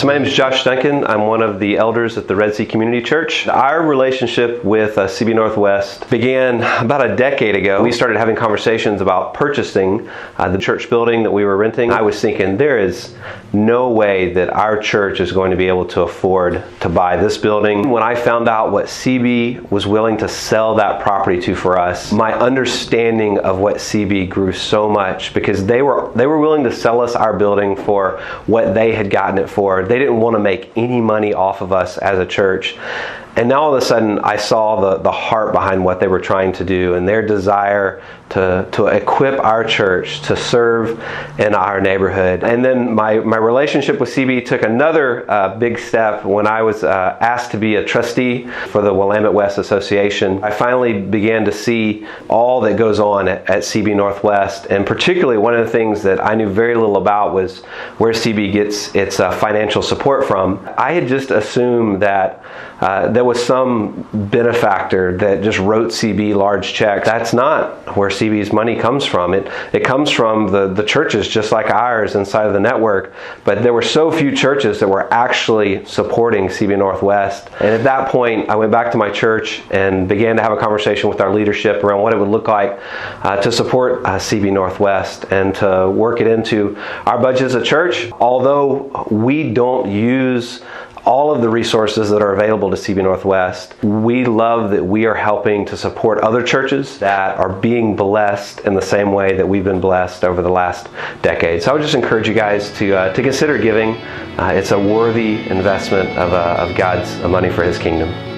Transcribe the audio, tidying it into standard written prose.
So my name is Josh Duncan. I'm one of the elders at the Red Sea Community Church. Our relationship with CB Northwest began about a decade ago. We started having conversations about purchasing the church building that we were renting. I was thinking there is no way that our church is going to be able to afford to buy this building. When I found out what CB was willing to sell that property to for us, my understanding of what CB grew so much, because they were willing to sell us our building for what they had gotten it for. They didn't want to make any money off of us as a church. And now all of a sudden I saw the heart behind what they were trying to do and their desire to equip our church to serve in our neighborhood. And then my relationship with CB took another big step when I was asked to be a trustee for the Willamette West Association. I finally began to see all that goes on at CB Northwest, and particularly one of the things that I knew very little about was where CB gets its financial support from. I had just assumed that there was some benefactor that just wrote CB large checks. That's not where CB's money comes from. It comes from the churches just like ours inside of the network, but there were so few churches that were actually supporting CB Northwest. And at that point, I went back to my church and began to have a conversation with our leadership around what it would look like to support CB Northwest and to work it into our budget as a church. Although we don't use all of the resources that are available to CB Northwest, we love that we are helping to support other churches that are being blessed in the same way that we've been blessed over the last decade. So I would just encourage you guys to consider giving. It's a worthy investment of God's money for His kingdom.